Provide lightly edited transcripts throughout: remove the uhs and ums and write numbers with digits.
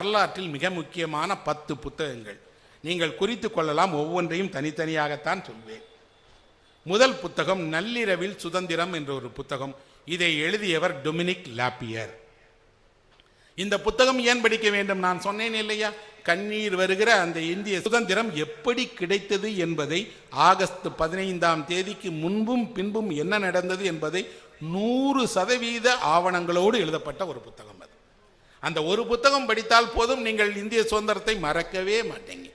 வரலாற்றில் மிக முக்கியமான 10 புத்தகங்கள் நீங்கள் குறித்து கொள்ளலாம். ஒவ்வொன்றையும் தனித்தனியாகத்தான் சொல்வேன். முதல் புத்தகம் நள்ளிரவில் சுதந்திரம் என்ற ஒரு புத்தகம். இதை எழுதியவர் டொமினிக் லாப்பியர். இந்த புத்தகம் ஏன் படிக்க வேண்டும்? நான் சொன்னேன் இல்லையா, கண்ணீர் வருகிற அந்த இந்திய சுதந்திரம் எப்படி கிடைத்தது என்பதை ஆகஸ்ட் 15ஆம் தேதிக்கு முன்பும் பின்பும் என்ன நடந்தது என்பதை 100% ஆவணங்களோடு எழுதப்பட்ட ஒரு புத்தகம். அது அந்த ஒரு புத்தகம் படித்தால் போதும், நீங்கள் இந்திய சுதந்திரத்தை மறக்கவே மாட்டீங்க.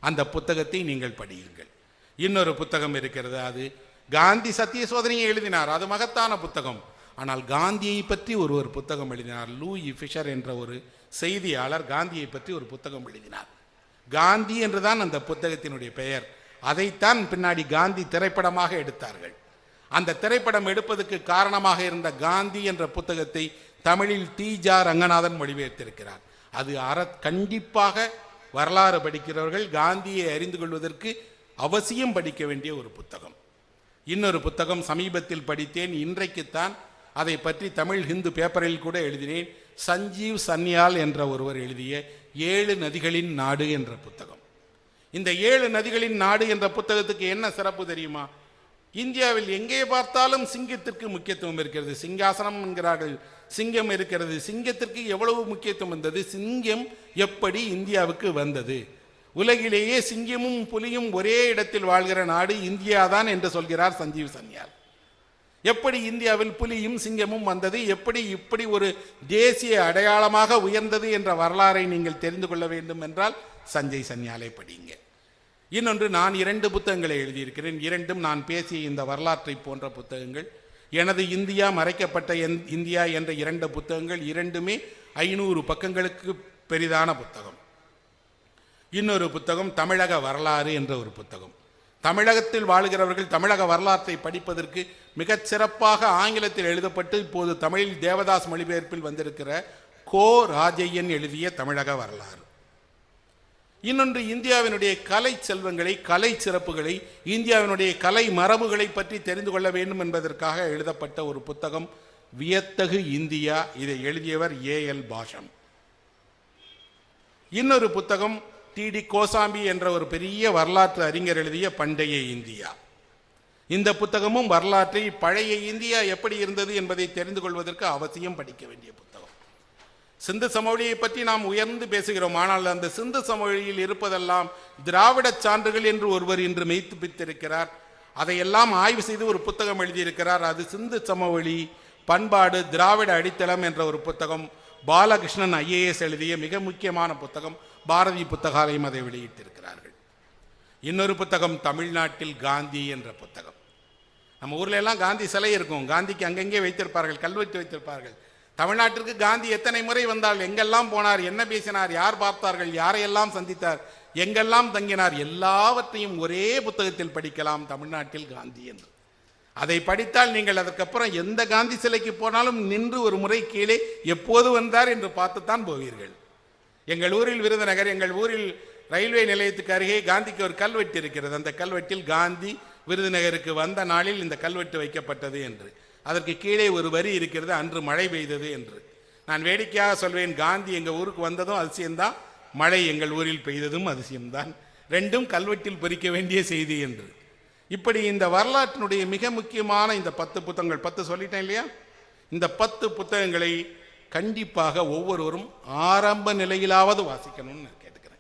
அந்த புத்தகத்தை நீங்கள் படியுங்கள். இன்னொரு புத்தகம் இருக்கிறது, அது காந்தி சத்திய சோதனையை எழுதினார். அது மகத்தான புத்தகம். ஆனால் காந்தியை பற்றி ஒரு புத்தகம் எழுதினார். லூயி ஃபிஷர் என்ற ஒரு செய்தியாளர் காந்தியை பற்றி ஒரு புத்தகம் எழுதினார். காந்தி என்றுதான் அந்த புத்தகத்தினுடைய பெயர். அதைத்தான் பின்னாடி காந்தி திரைப்படமாக எடுத்தார்கள். அந்த திரைப்படம் எடுப்பதற்கு காரணமாக இருந்த காந்தி என்ற புத்தகத்தை தமிழில் தி.ஜ. ரங்கநாதன் மொழிபெயர்த்திருக்கிறார். அது கண்டிப்பாக வரலாறு படிக்கிறவர்கள் காந்தியை அறிந்து கொள்வதற்கு அவசியம் படிக்க வேண்டிய ஒரு புத்தகம். இன்னொரு புத்தகம் சமீபத்தில் படித்தேன். இன்றைக்குத்தான் அதை பற்றி தமிழ் ஹிந்து பேப்பரில் கூட எழுதினேன். சஞ்சீவ் சன்யால் என்ற ஒருவர் எழுதிய 7 நதிகளின் நாடு என்ற புத்தகம். இந்த 7 நதிகளின் நாடு என்ற புத்தகத்துக்கு என்ன சிறப்பு தெரியுமா? இந்தியாவில் எங்கே பார்த்தாலும் சிங்கத்திற்கு முக்கியத்துவம் இருக்கிறது. சிங்காசனம் என்கிறார்கள், சிங்கம் இருக்கிறது. சிங்கத்திற்கு எவ்வளவு முக்கியத்துவம் வந்தது? சிங்கம் எப்படி இந்தியாவுக்கு வந்தது? உலகிலேயே சிங்கமும் புலியும் ஒரே இடத்தில் வாழ்கிற நாடு இந்தியாதான் என்று சொல்கிறார் சஞ்சீவ் சன்யால். எப்படி இந்தியாவில் புலியும் சிங்கமும் வந்தது? எப்படி இப்படி ஒரு தேசிய அடையாளமாக உயர்ந்தது என்ற வரலாறை நீங்கள் தெரிந்து கொள்ள வேண்டும் என்றால் சஞ்சய் சன்யாலை படிங்க. இன்னொன்று, நான் 2 புத்தகங்களை எழுதியிருக்கிறேன். 2ம் நான் பேசிய இந்த வரலாற்றை போன்ற புத்தகங்கள். எனது இந்தியா மறைக்கப்பட்ட இந்தியா என்ற 2 புத்தகங்கள். 2மே 500 பக்கங்களுக்கு பெரிதான புத்தகம். இன்னொரு புத்தகம் தமிழக வரலாறு என்ற ஒரு புத்தகம். தமிழகத்தில் வாழ்கிறவர்கள் தமிழக வரலாற்றை படிப்பதற்கு மிகச் சிறப்பாக ஆங்கிலத்தில் எழுதப்பட்டு இப்போது தமிழில் தேவதாஸ் மொழிபெயர்ப்பில் வந்திருக்கிற கோ ராஜையன் எழுதிய தமிழக வரலாறு. இன்னொன்று, இந்தியாவினுடைய கலை செல்வங்களை, கலை சிறப்புகளை, இந்தியாவினுடைய கலை மரபுகளை பற்றி தெரிந்து கொள்ள வேண்டும் என்பதற்காக எழுதப்பட்ட ஒரு புத்தகம் வியத்தகு இந்தியா. இதை எழுதியவர் ஏ.எல். பாஷம். இன்னொரு புத்தகம் டி.டி. கோசாம்பி என்ற ஒரு பெரிய வரலாற்று அறிஞர் எழுதிய பண்டைய இந்தியா. இந்த புத்தகமும் வரலாற்றை, பழைய இந்தியா எப்படி இருந்தது என்பதை தெரிந்து கொள்வதற்கு அவசியம் படிக்க வேண்டிய புத்தகம். சிந்து சமவெளியை பற்றி நாம் உயர்ந்து பேசுகிறோம். ஆனால் அந்த சிந்து சமவெளியில் இருப்பதெல்லாம் திராவிட சான்றுகள் என்று ஒருவர் இன்று மெய்ப்பித்திருக்கிறார். அதையெல்லாம் ஆய்வு செய்து ஒரு புத்தகம் எழுதியிருக்கிறார். அது சிந்து சமவெளி பண்பாடு திராவிட அடித்தளம் என்ற ஒரு புத்தகம். பாலகிருஷ்ணன் ஐஏஎஸ் எழுதிய மிக முக்கியமான புத்தகம். பாரதி புத்தகாலயம் அதை வெளியிட்டிருக்கிறார்கள். இன்னொரு புத்தகம் தமிழ்நாட்டில் காந்தி என்ற புத்தகம். நம்ம ஊர்ல எல்லாம் காந்தி சிலை இருக்கும். காந்திக்கு அங்கங்கே வைத்திருப்பார்கள், கல்வெட்டு வைத்திருப்பார்கள். தமிழ்நாட்டிற்கு காந்தி எத்தனை முறை வந்தால், எங்கெல்லாம் போனார், என்ன பேசினார், யார் பார்த்தார்கள், யாரையெல்லாம் சந்தித்தார், எங்கெல்லாம் தங்கினார், எல்லாவற்றையும் ஒரே புத்தகத்தில் படிக்கலாம். தமிழ்நாட்டில் காந்தி என்று அதை படித்தால் நீங்கள் அதற்கப்புறம் எந்த காந்தி சிலைக்கு போனாலும் நின்று ஒரு முறை கீழே எப்போது வந்தார் என்று பார்த்துத்தான் போவீர்கள். எங்கள் ஊரில் விருதுநகர், எங்கள் ஊரில் ரயில்வே நிலையத்துக்கு அருகே காந்திக்கு ஒரு கல்வெட்டு இருக்கிறது. அந்த கல்வெட்டில் காந்தி விருதுநகருக்கு வந்த நாளில் இந்த கல்வெட்டு வைக்கப்பட்டது என்று, அதற்கு கீழே ஒரு வரி இருக்கிறது, அன்று மழை பெய்தது என்று. நான் வேடிக்கையாக சொல்வேன், காந்தி எங்கள் ஊருக்கு வந்ததும் அதிசயம்தான், மழை எங்கள் ஊரில் பெய்ததும் அதிசயம்தான். 2ம் கல்வெட்டில் பொறிக்க வேண்டிய செய்தி என்று. இப்படி இந்த வரலாற்றினுடைய மிக முக்கியமான இந்த 10 புத்தகங்கள், 10 சொல்லிட்டேன் இல்லையா, இந்த 10 புத்தகங்களை கண்டிப்பாக ஒவ்வொருவரும் ஆரம்ப நிலையிலாவது வாசிக்கணும்னு கேட்டுக்கிறேன்.